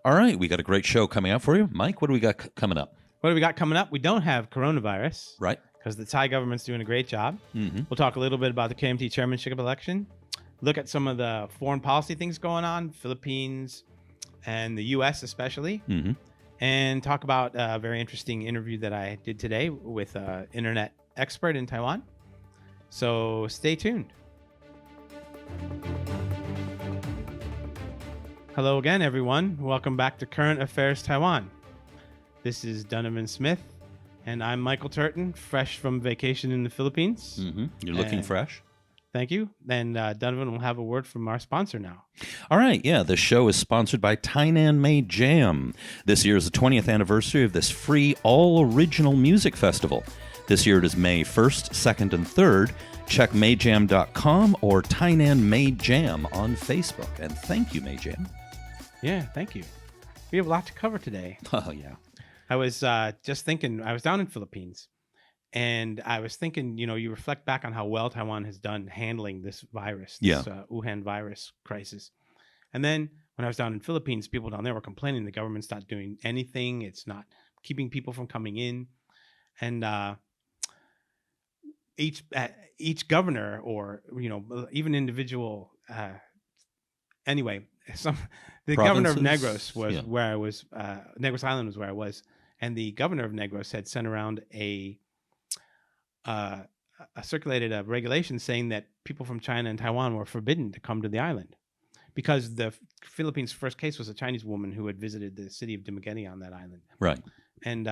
All right, we got a great show coming up for you. Mike, what do we got coming up? What do we got coming up? We don't have coronavirus. Right. Because the Thai government's doing a great job. Mm-hmm. We'll talk a little bit about the KMT chairmanship election. Look at some of the foreign policy things going on, Philippines and the U.S. especially. Mm-hmm. And talk about a very interesting interview that I did today with an internet expert in Taiwan. So stay tuned. Hello again, everyone. Welcome back to Current Affairs Taiwan. This is Donovan Smith, and I'm Michael Turton, fresh from vacation in the Philippines. Mm-hmm. You're looking fresh. Thank you. And Donovan will have a word from our sponsor now. All right. Yeah, the show is sponsored by Tainan Made Jam. This year is the 20th anniversary of this free all-original music festival. This year it is May 1st, 2nd, and 3rd. Check mayjam.com or Tainan Made Jam on Facebook. And thank you, Mayjam. Yeah, thank you. We have a lot to cover today. Oh, yeah. I was just thinking, I was down in Philippines, and I was thinking, you reflect back on how well Taiwan has done handling this virus, this Wuhan virus crisis. And then when I was down in Philippines, people down there were complaining the government's not doing anything. It's not keeping people from coming in. And each governor or, even individual, anyway, the governor of Negros was where I was, Negros Island was where I was. And the governor of Negros had sent around circulated a regulation saying that people from China and Taiwan were forbidden to come to the island because the Philippines' first case was a Chinese woman who had visited the city of Dumaguete on that island. Right. And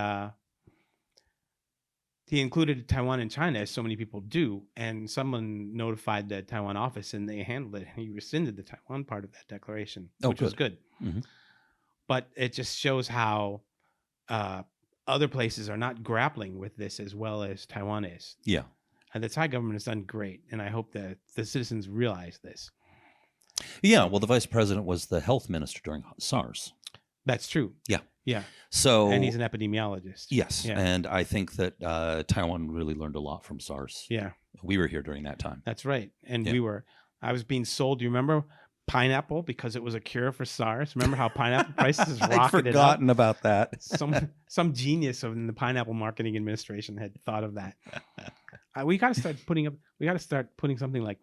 he included Taiwan and China, as so many people do, and someone notified the Taiwan office, and they handled it. He rescinded the Taiwan part of that declaration, which was good. Mm-hmm. But it just shows how other places are not grappling with this as well as Taiwan is. Yeah. And the Thai government has done great, and I hope that the citizens realize this. Yeah, well, the vice president was the health minister during SARS. That's true. Yeah. Yeah. So, and he's an epidemiologist. Yes. Yeah. And I think that Taiwan really learned a lot from SARS. Yeah. We were here during that time. That's right. And I was being sold, do you remember pineapple because it was a cure for SARS? Remember how pineapple prices rocketed I'd forgotten about that. Some genius in the pineapple marketing administration had thought of that. We got to start putting something like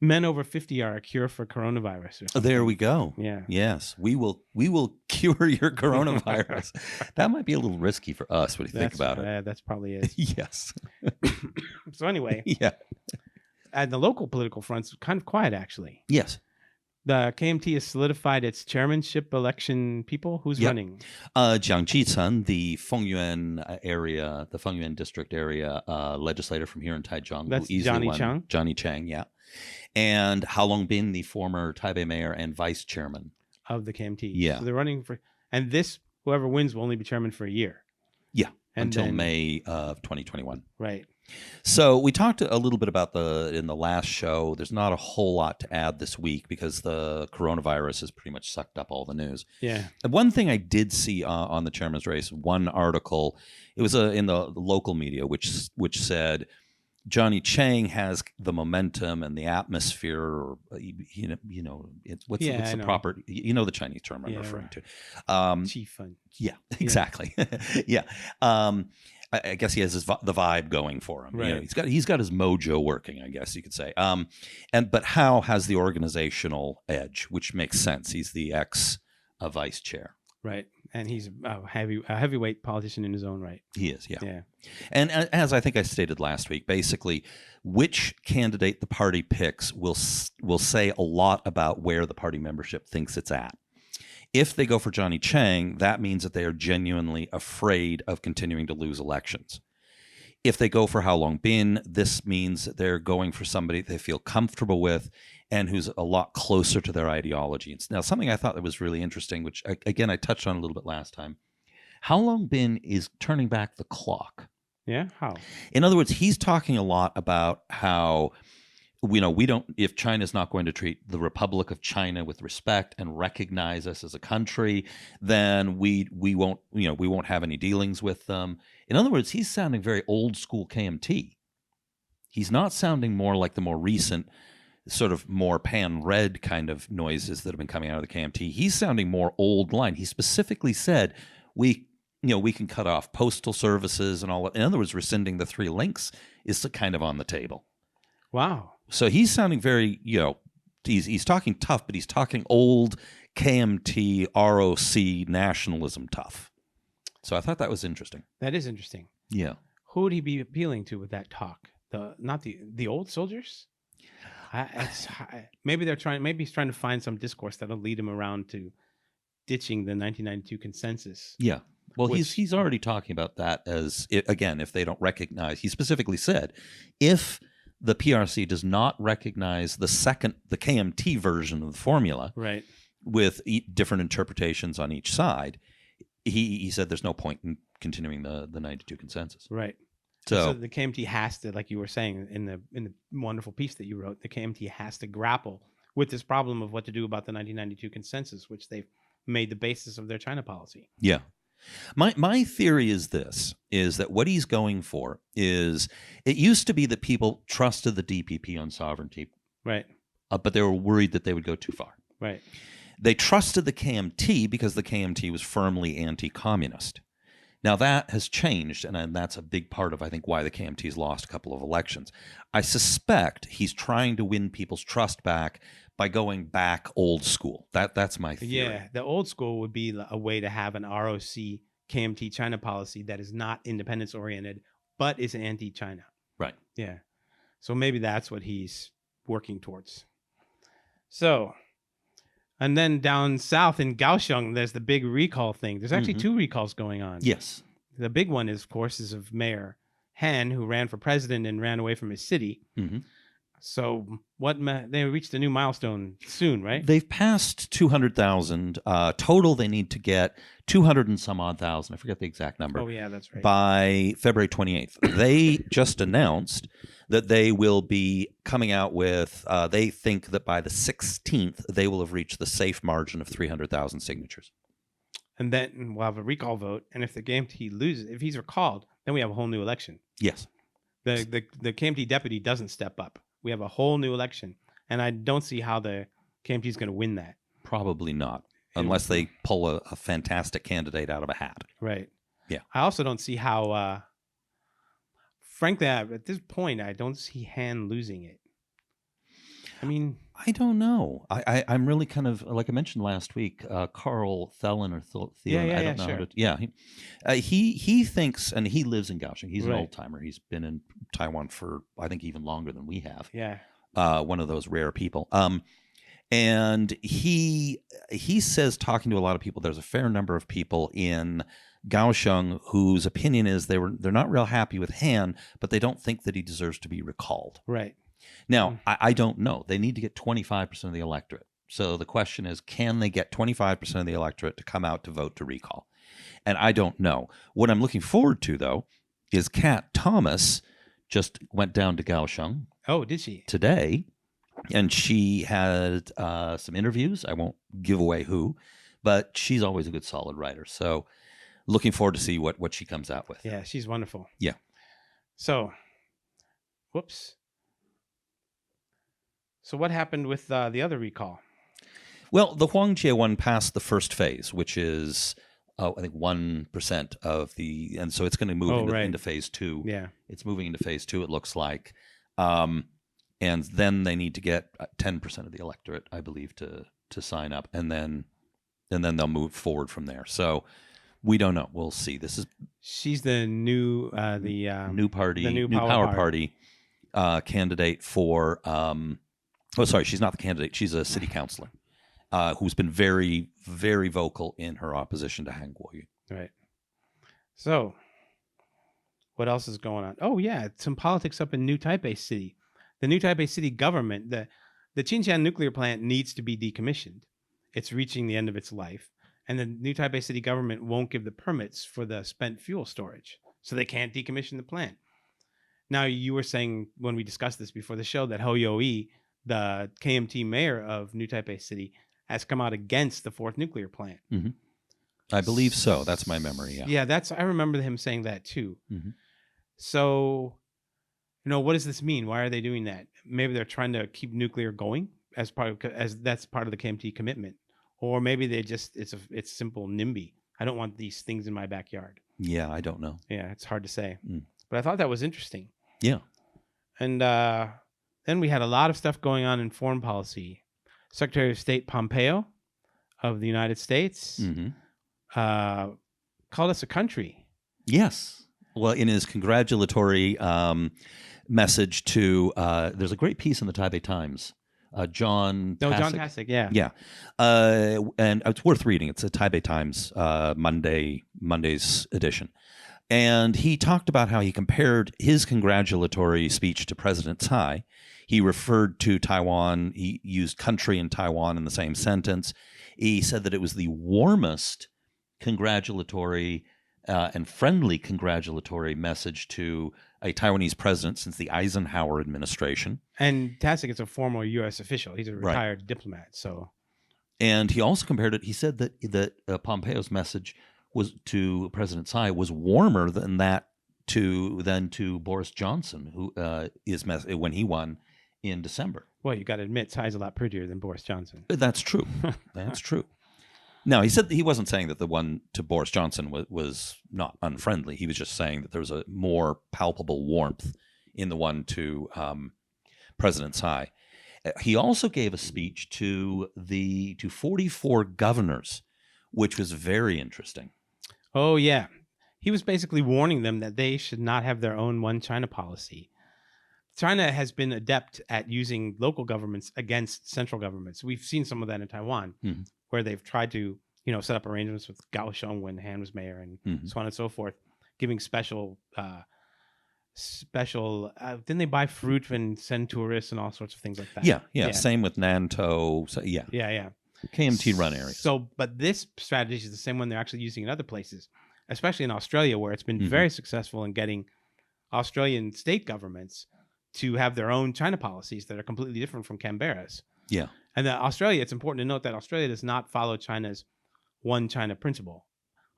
men over 50 are a cure for coronavirus. Or something. There we go. Yeah. Yes. We will cure your coronavirus. That might be a little risky for us. What do you think about it? That's probably it. Yes. So anyway. Yeah. And the local political front's kind of quiet, actually. Yes. The KMT has solidified its chairmanship election. People, who's running? Jiang Jitsun, the Fengyuan area, the Fengyuan district area legislator from here in Taichung. That's Johnny Chang. Johnny Chang, yeah. And Hao Longbin, the former Taipei mayor and vice chairman of the KMT. Yeah. So they're running for, and whoever wins will only be chairman for a year. Yeah. Until May of 2021. Right. So we talked a little bit about in the last show. There's not a whole lot to add this week because the coronavirus has pretty much sucked up all the news. Yeah. And one thing I did see on the chairman's race, one article, it was in the local media, which said Johnny Chang has the momentum and the atmosphere, or what's the proper, the Chinese term I'm referring to. Chief. Yeah, exactly. Yeah. I guess he has the vibe going for him. Right. He's got his mojo working, I guess you could say. But Hao has the organizational edge, which makes sense. He's the vice chair. Right. And he's a heavyweight politician in his own right. He is, yeah. Yeah. And as I think I stated last week, basically, which candidate the party picks will say a lot about where the party membership thinks it's at. If they go for Johnny Chang, that means that they are genuinely afraid of continuing to lose elections. If they go for Hao Longbin, this means that they're going for somebody they feel comfortable with and who's a lot closer to their ideology. Now, something I thought that was really interesting, which, again, I touched on a little bit last time, Hao Longbin is turning back the clock. Yeah? How? In other words, he's talking a lot about how we don't, if China's not going to treat the Republic of China with respect and recognize us as a country, then we won't have any dealings with them. In other words, he's sounding very old school KMT. He's not sounding more like the more recent sort of more pan-red kind of noises that have been coming out of the KMT. He's sounding more old line. He specifically said, we can cut off postal services and all that. In other words, rescinding the 3 links is kind of on the table. Wow. So he's sounding very, he's talking tough, but he's talking old KMT, ROC nationalism tough. So I thought that was interesting. That is interesting. Yeah. Who would he be appealing to with that talk? Not the old soldiers? Maybe he's trying to find some discourse that'll lead him around to ditching the 1992 consensus. Yeah. Well, he's already talking about that as, again, if they don't recognize, he specifically said, if the PRC does not recognize the KMT version of the formula, right, with different interpretations on each side, he said there's no point in continuing the 92 consensus. Right. So the KMT has to, like you were saying in the wonderful piece that you wrote, the KMT has to grapple with this problem of what to do about the 1992 consensus, which they've made the basis of their China policy. Yeah. My theory is that what he's going for is, it used to be that people trusted the DPP on sovereignty. Right. But they were worried that they would go too far. Right. They trusted the KMT because the KMT was firmly anti-communist. Now that has changed, and that's a big part of, I think, why the KMT's lost a couple of elections. I suspect he's trying to win people's trust back by going back old school. That's my theory. Yeah, the old school would be a way to have an ROC KMT China policy that is not independence oriented, but is anti-China. Right. Yeah. So maybe that's what he's working towards. So, and then down south in Kaohsiung, there's the big recall thing. There's actually 2 recalls going on. Yes. The big one is, of course, of Mayor Han, who ran for president and ran away from his city. Mm-hmm. So they reached a new milestone soon, right? They've passed 200,000. Total, they need to get 200 and some odd thousand. I forget the exact number. Oh, yeah, that's right. By February 28th. They just announced that they will be coming out with, they think that by the 16th, they will have reached the safe margin of 300,000 signatures. And then we'll have a recall vote. And if the KMT loses, if he's recalled, then we have a whole new election. Yes. The KMT deputy doesn't step up. We have a whole new election. And I don't see how the KMT is going to win that. Probably not, unless they pull a fantastic candidate out of a hat. Right. Yeah. I also don't see how, frankly, at this point, I don't see Han losing it. I mean, I don't know. I'm really kind of, like I mentioned last week, Carl Thelen or Thielen. I don't know. Sure. He thinks, and he lives in Kaohsiung. He's an Right. old timer. He's been in Taiwan for, I think, even longer than we have. Yeah. One of those rare people. And he says, talking to a lot of people, there's a fair number of people in Kaohsiung whose opinion is they're not real happy with Han, but they don't think that he deserves to be recalled. Right. Now, I don't know. They need to get 25% of the electorate. So the question is, can they get 25% of the electorate to come out to vote to recall? And I don't know. What I'm looking forward to, though, is Kat Thomas just went down to Kaohsiung. Oh, did she? Today. And she had some interviews. I won't give away who, but she's always a good, solid writer. So looking forward to see what she comes out with. Yeah, she's wonderful. Yeah. So, whoops. So what happened with the other recall? Well, the Huangjie one passed the first phase, which is, I think, 1% of the, and so it's going to move into phase 2. Yeah. It's moving into phase 2, it looks like. And then they need to get 10% of the electorate, I believe, to sign up, and then they'll move forward from there. So we don't know. We'll see. She's the new new party, the new power party candidate for. Sorry, she's not the candidate. She's a city councilor who's been very, very vocal in her opposition to Han Kuo-yu. Right. So, what else is going on? Oh yeah, some politics up in New Taipei City. The New Taipei City government, the Chinshan Nuclear Plant needs to be decommissioned. It's reaching the end of its life, and the New Taipei City government won't give the permits for the spent fuel storage, so they can't decommission the plant. Now, you were saying when we discussed this before the show that Ho Yo-i, the KMT mayor of New Taipei City, has come out against the 4th nuclear plant. Mm-hmm. I believe so. That's my memory. Yeah. Yeah, I remember him saying that too. Mm-hmm. So what does this mean? Why are they doing that? Maybe they're trying to keep nuclear going as that's part of the KMT commitment, or maybe they just it's simple NIMBY. I don't want these things in my backyard. Yeah, I don't know. Yeah, it's hard to say, but I thought that was interesting. Yeah, and then we had a lot of stuff going on in foreign policy. Secretary of State Pompeo of the United States called us a country. Yes. Well, in his congratulatory message to, there's a great piece in the Taipei Times. John Tasek, yeah. Yeah. And it's worth reading. It's a Taipei Times Monday's edition. And he talked about how he compared his congratulatory speech to President Tsai. He referred to Taiwan. He used country and Taiwan in the same sentence. He said that it was the warmest congratulatory and friendly congratulatory message to a Taiwanese president since the Eisenhower administration. And Tasek is a former U.S. official. He's a retired diplomat. So, and he also compared it. He said that Pompeo's message was to President Tsai was warmer than that to Boris Johnson, who when he won in December. Well, you got to admit, Tsai's a lot prettier than Boris Johnson. That's true. That's true. Now, he said he wasn't saying that the one to Boris Johnson was not unfriendly. He was just saying that there was a more palpable warmth in the one to President Tsai. He also gave a speech to 44 governors, which was very interesting. Oh, yeah. He was basically warning them that they should not have their own one China policy. China has been adept at using local governments against central governments. We've seen some of that in Taiwan, where they've tried to, set up arrangements with Kaohsiung when Han was mayor and so on and so forth, giving special. Didn't they buy fruit and send tourists and all sorts of things like that? Yeah. Same with Nantou. So, yeah. KMT run areas. So, but this strategy is the same one they're actually using in other places, especially in Australia, where it's been very successful in getting Australian state governments to have their own China policies that are completely different from Canberra's. Yeah. And Australia, it's important to note that Australia does not follow China's one China principle.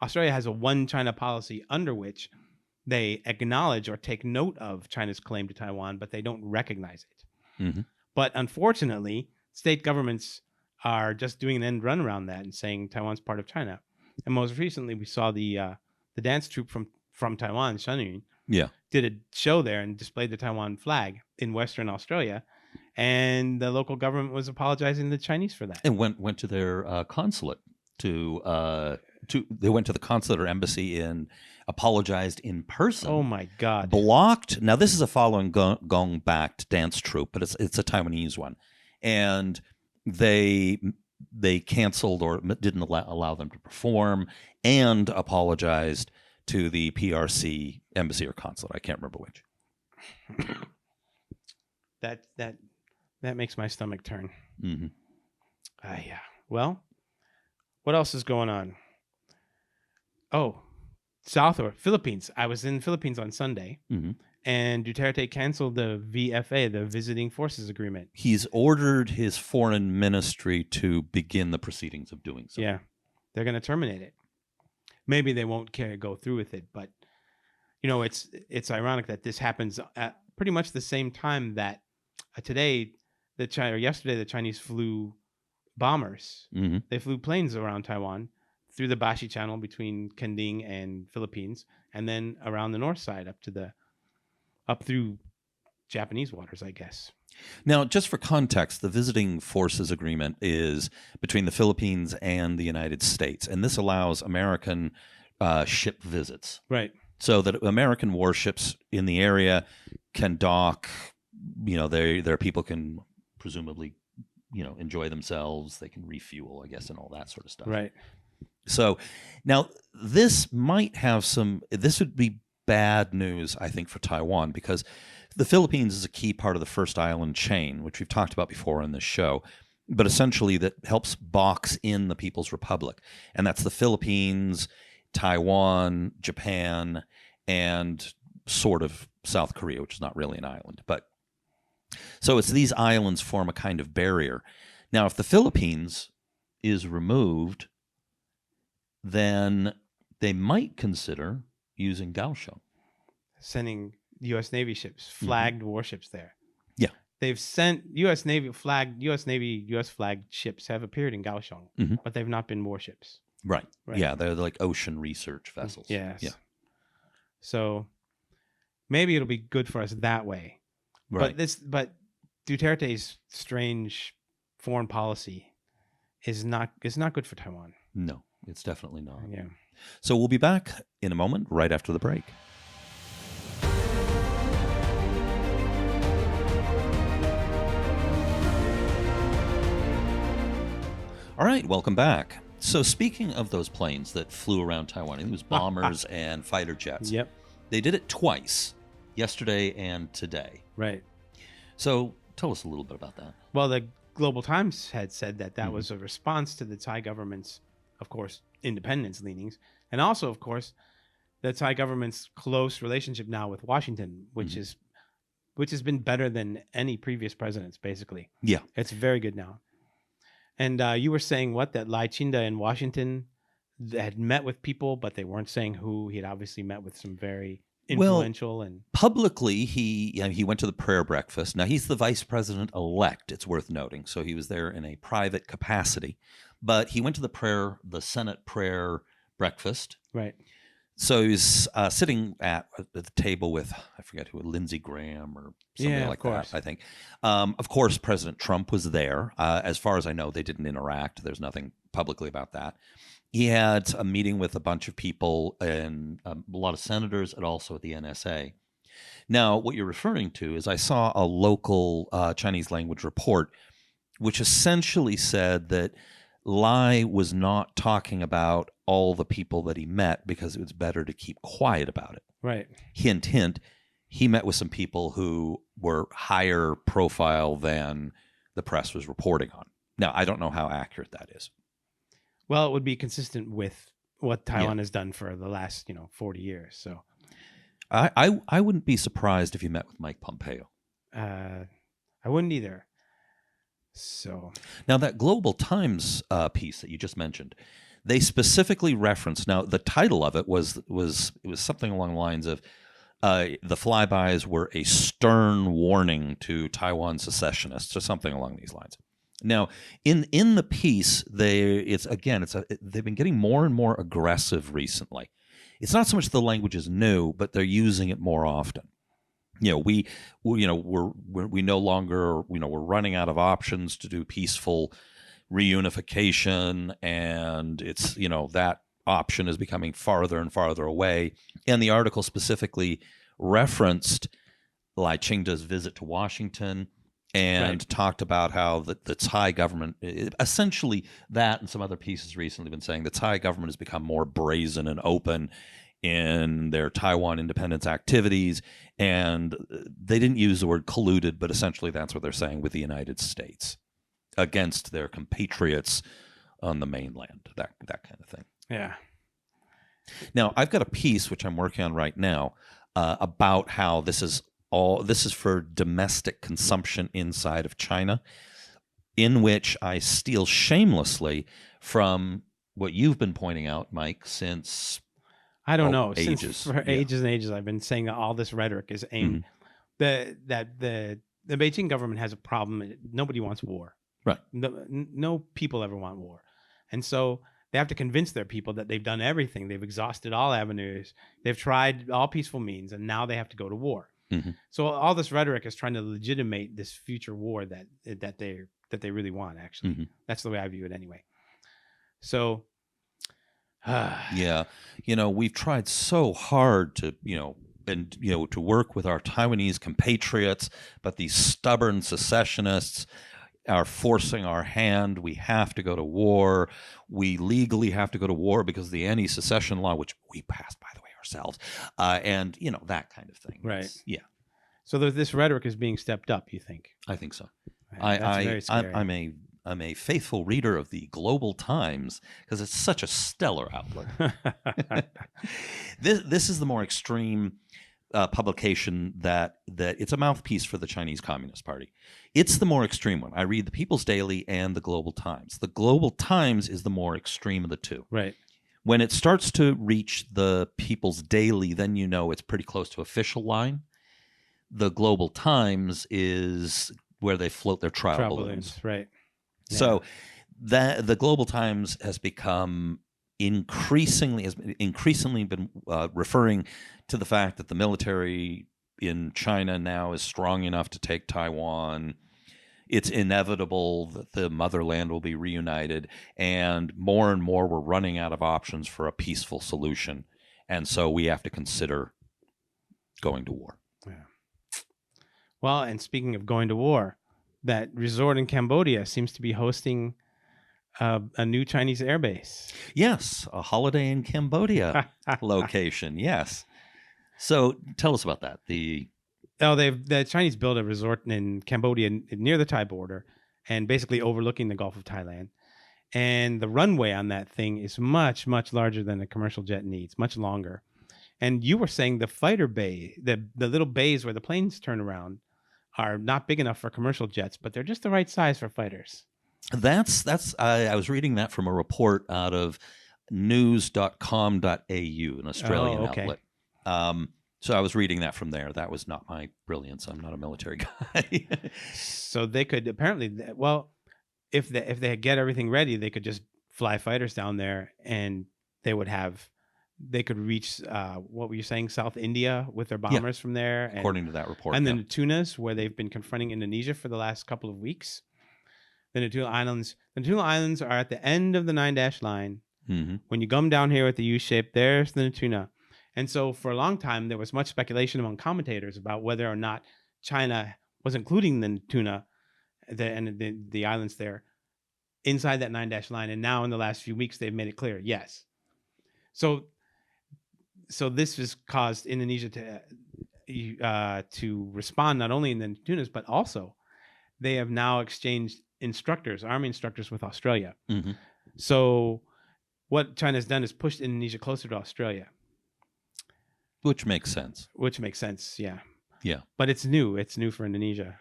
Australia has a one China policy under which they acknowledge or take note of China's claim to Taiwan, but they don't recognize it. But unfortunately, state governments are just doing an end run around that and saying Taiwan's part of China. And most recently, we saw the dance troupe from Taiwan, Shanyu, did a show there and displayed the Taiwan flag in Western Australia, and the local government was apologizing to the Chinese for that. And went to their consulate they went to the consulate or embassy and apologized in person. Oh my God! Blocked. Now this is a Falun Gong backed dance troupe, but it's a Taiwanese one, and they canceled or didn't allow them to perform, and apologized to the PRC embassy or consulate. I can't remember which. That makes my stomach turn. Yeah. Well, what else is going on? Oh, Philippines. I was in the Philippines on Sunday, and Duterte canceled the VFA, the Visiting Forces Agreement. He's ordered his foreign ministry to begin the proceedings of doing so. Yeah, they're going to terminate it. Maybe they won't go through with it, but it's ironic that this happens at pretty much the same time that yesterday the Chinese flew bombers. They flew planes around Taiwan through the Bashi Channel between Kending and Philippines, and then around the north side up through Japanese waters, I guess. Now, just for context, the Visiting Forces Agreement is between the Philippines and the United States, and this allows American ship visits. Right. So that American warships in the area can dock, their people can presumably, enjoy themselves, they can refuel, I guess, and all that sort of stuff. Right. So now this would be bad news, I think, for Taiwan, because the Philippines is a key part of the first island chain, which we've talked about before on this show, but essentially that helps box in the People's Republic. And that's the Philippines, Taiwan, Japan, and sort of South Korea, which is not really an island. But so it's these islands form a kind of barrier. Now, if the Philippines is removed, then they might consider using Kaohsiung. Sending U.S. Navy ships, flagged warships there. Yeah. They've sent U.S. flagged ships have appeared in Kaohsiung, but they've not been warships. Right. Yeah, they're like ocean research vessels. Yes. Yeah. So maybe it'll be good for us that way. Right. But Duterte's strange foreign policy is not good for Taiwan. No, it's definitely not. Yeah. So we'll be back in a moment, right after the break. All right, welcome back. So speaking of those planes that flew around Taiwan, it was bombers and fighter jets. Yep. They did it twice, yesterday and today. Right. So tell us a little bit about that. Well, the Global Times had said that was a response to the Thai government's, of course, independence leanings, and also, of course, the Thai government's close relationship now with Washington, which has been better than any previous presidents, basically. Yeah. It's very good now. And you were saying that Lai Chinda in Washington had met with people, but they weren't saying who. He had obviously met with some very influential and publicly he went to the prayer breakfast. Now he's the vice president elect, it's worth noting, so he was there in a private capacity, but he went to the Senate prayer breakfast. Right. So he was sitting at the table with, I forget who, Lindsey Graham or somebody like that, I think. Of course, President Trump was there. As far as I know, they didn't interact. There's nothing publicly about that. He had a meeting with a bunch of people and a lot of senators and also at the NSA. Now, what you're referring to is I saw a local Chinese language report which essentially said that Lai was not talking about all the people that he met because it was better to keep quiet about it. Right. Hint, hint, he met with some people who were higher profile than the press was reporting on. Now, I don't know how accurate that is. Well, it would be consistent with what Taiwan has done for the last, 40 years. So I wouldn't be surprised if you met with Mike Pompeo. I wouldn't either. So now that Global Times piece that you just mentioned, they specifically referenced. Now the title of it was something along the lines of the flybys were a stern warning to Taiwan secessionists or something along these lines. Now in the piece, they've been getting more and more aggressive recently. It's not so much the language is new, but they're using it more often. We no longer, we're running out of options to do peaceful reunification, and it's, that option is becoming farther and farther away. And the article specifically referenced Lai Ching-te's visit to Washington and talked about how the Thai government, essentially that and some other pieces recently been saying the Thai government has become more brazen and open in their Taiwan independence activities, and they didn't use the word colluded, but essentially that's what they're saying with the United States against their compatriots on the mainland, that kind of thing. Yeah. Now, I've got a piece which I'm working on right now about how this is for domestic consumption inside of China, in which I steal shamelessly from what you've been pointing out, Mike, since I don't know. Ages. For ages and ages, I've been saying that all this rhetoric is aimed that the Beijing government has a problem. Nobody wants war. Right. No people ever want war. And so they have to convince their people that they've done everything. They've exhausted all avenues. They've tried all peaceful means, and now they have to go to war. Mm-hmm. So all this rhetoric is trying to legitimate this future war that they really want, actually. Mm-hmm. That's the way I view it anyway. So yeah, we've tried so hard to, to work with our Taiwanese compatriots, but these stubborn secessionists are forcing our hand. We have to go to war. We legally have to go to war because of the anti-secession law, which we passed, by the way, ourselves, and that kind of thing. Right. Yeah. So this rhetoric is being stepped up, you think? I think so. That's very scary. I'm a faithful reader of the Global Times because it's such a stellar outlet. This is the more extreme publication that it's a mouthpiece for the Chinese Communist Party. It's the more extreme one. I read the People's Daily and the Global Times. The Global Times is the more extreme of the two. Right. When it starts to reach the People's Daily, then it's pretty close to official line. The Global Times is where they float their trial balloons. Right. Yeah. So that the Global Times has become increasingly been referring to the fact that the military in China now is strong enough to take Taiwan. It's inevitable that the motherland will be reunited, and more we're running out of options for a peaceful solution, and so we have to consider going to war. Yeah. Well, and speaking of going to war, that resort in Cambodia seems to be hosting a new Chinese airbase. Yes, a holiday in Cambodia location. Yes. So tell us about that. The Chinese built a resort in Cambodia near the Thai border, and basically overlooking the Gulf of Thailand. And the runway on that thing is much, much larger than a commercial jet needs, much longer. And you were saying the fighter bay, the little bays where the planes turn around, are not big enough for commercial jets, but they're just the right size for fighters. I was reading that from a report out of news.com.au, an Australian outlet. So I was reading that from there. That was not my brilliance. I'm not a military guy. So they could apparently, well, if they get everything ready, they could just fly fighters down there, and they could reach what were you saying, South India with their bombers from there, according to that report. And the Natunas, where they've been confronting Indonesia for the last couple of weeks. The Natuna Islands are at the end of the 9-dash line. Mm-hmm. When you come down here with the U shape, there's the Natuna. And so for a long time, there was much speculation among commentators about whether or not China was including the Natuna and the islands there inside that 9-dash line. And now in the last few weeks, they've made it clear, yes. So this has caused Indonesia to respond not only in the Natunas, but also they have now exchanged army instructors with Australia. Mm-hmm. So what China's done is pushed Indonesia closer to Australia. Which makes sense. Yeah. Yeah. But it's new. It's new for Indonesia.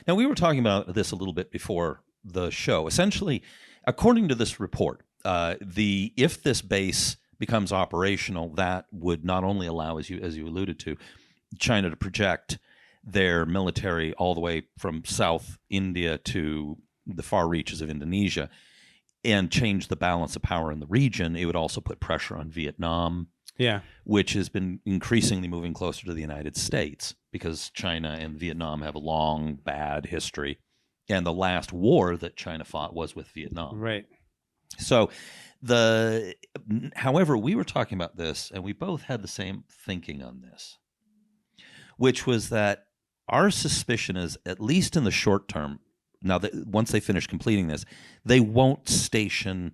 Now, we were talking about this a little bit before the show. Essentially, according to this report, if this base becomes operational, that would not only allow, as you alluded to, China to project their military all the way from South India to the far reaches of Indonesia and change the balance of power in the region. It would also put pressure on Vietnam, which has been increasingly moving closer to the United States because China and Vietnam have a long, bad history. And the last war that China fought was with Vietnam. Right. So however, we were talking about this, and we both had the same thinking on this, which was that our suspicion is, at least in the short term, now that once they finish completing this, they won't station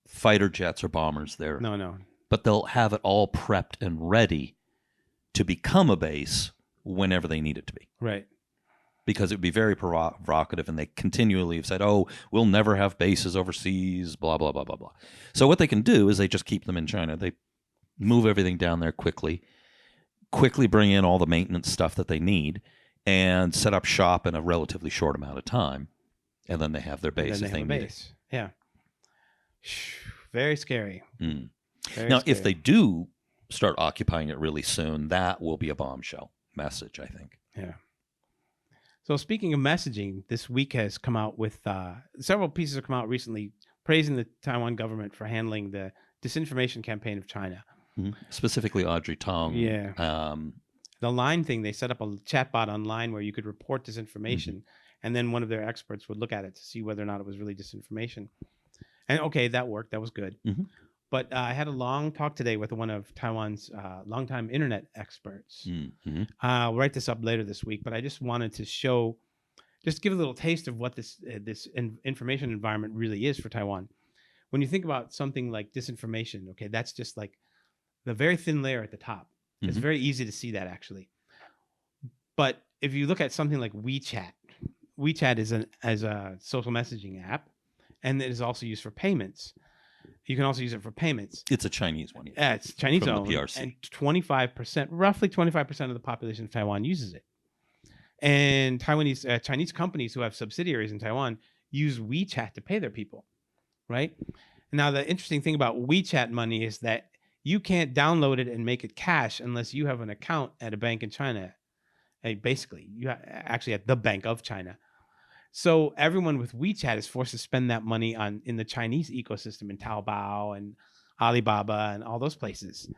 fighter jets or bombers there. No. But they'll have it all prepped and ready to become a base whenever they need it to be. Right. Because it would be very provocative, and they continually have said, oh, we'll never have bases overseas, blah, blah, blah, blah, blah. So what they can do is they just keep them in China. They move everything down there quickly bring in all the maintenance stuff that they need, and set up shop in a relatively short amount of time. And then they have their base if they need it. Yeah. Very scary. Mm. Now, if they do start occupying it really soon, that will be a bombshell message, I think. Yeah. So speaking of messaging, this week has come out with several pieces have come out recently praising the Taiwan government for handling the disinformation campaign of China. Mm-hmm. Specifically Audrey Tong. Yeah. The Line thing, they set up a chatbot online where you could report disinformation, and then one of their experts would look at it to see whether or not it was really disinformation. And okay, that worked. That was good. Mm-hmm. But I had a long talk today with one of Taiwan's longtime internet experts. Mm-hmm. I'll write this up later this week, but I just wanted to give a little taste of what this information environment really is for Taiwan. When you think about something like disinformation, okay, that's just like the very thin layer at the top. Mm-hmm. It's very easy to see that, actually. But if you look at something like WeChat is a social messaging app, and it is also used for payments. You can also use it for payments. It's a Chinese one. Yeah, it's Chinese from owned. The PRC. And roughly 25% of the population of Taiwan uses it. And Chinese companies who have subsidiaries in Taiwan use WeChat to pay their people, right? Now, the interesting thing about WeChat money is that you can't download it and make it cash unless you have an account at a bank in China. Basically, you actually at the Bank of China. So everyone with WeChat is forced to spend that money in the Chinese ecosystem in Taobao and Alibaba and all those places.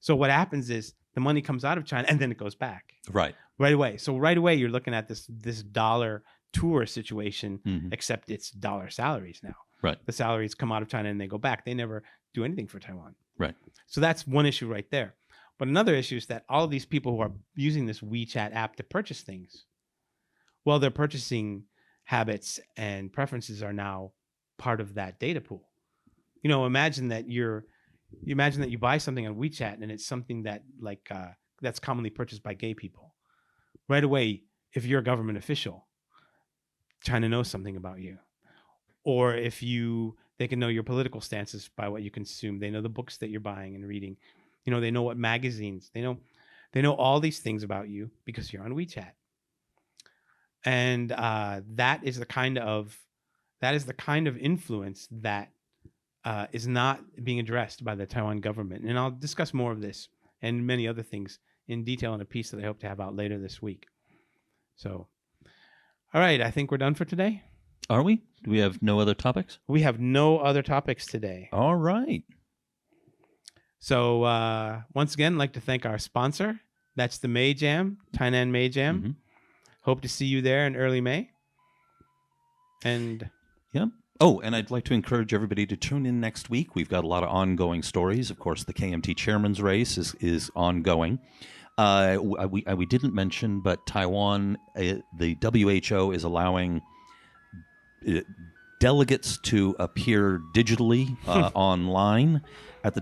So what happens is the money comes out of China and then it goes back right away. So right away you're looking at this dollar tour situation, except it's dollar salaries now. Right. The salaries come out of China and they go back. They never do anything for Taiwan. Right. So that's one issue right there. But another issue is that all of these people who are using this WeChat app to purchase things, well, their purchasing habits and preferences are now part of that data pool. Imagine that you buy something on WeChat and it's something that that's commonly purchased by gay people. Right away, if you're a government official, China knows something about you. Or they can know your political stances by what you consume. They know the books that you're buying and reading. They know what magazines. They know all these things about you because you're on WeChat. And that is the kind of influence that is not being addressed by the Taiwan government. And I'll discuss more of this and many other things in detail in a piece that I hope to have out later this week. So, all right, I think we're done for today. Are we? Do we have no other topics? We have no other topics today. All right. So once again, I'd like to thank our sponsor. That's the May Jam, Tainan May Jam. Mm-hmm. Hope to see you there in early May. And yeah. Oh, and I'd like to encourage everybody to tune in next week. We've got a lot of ongoing stories. Of course, the KMT chairman's race is ongoing. We didn't mention, but Taiwan, the WHO is allowing delegates to appear digitally online at the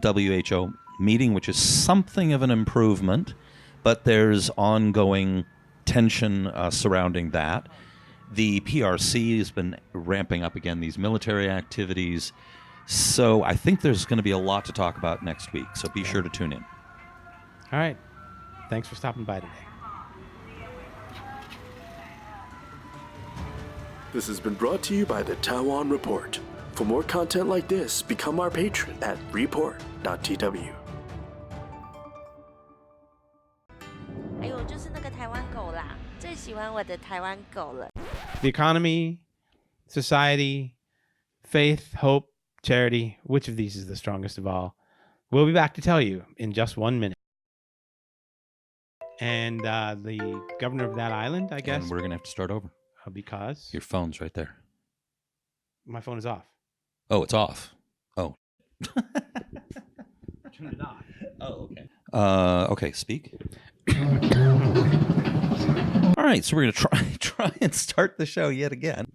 WHO meeting, which is something of an improvement, but there's ongoing tension surrounding that. The PRC has been ramping up again these military activities. So I think there's going to be a lot to talk about next week. So be sure to tune in. All right. Thanks for stopping by today. This has been brought to you by the Taiwan Report. For more content like this, become our patron at report.tw. 还有就是那个台湾狗啦，最喜欢我的台湾狗了。 The economy, society, faith, hope, charity, which of these is the strongest of all? We'll be back to tell you in just 1 minute. And the governor of that island, I guess. And we're going to have to start over. Because? Your phone's right there. My phone is off. Oh, it's off. Oh. Turn it off. Oh, okay. Okay, speak. All right, so we're going to try and start the show yet again.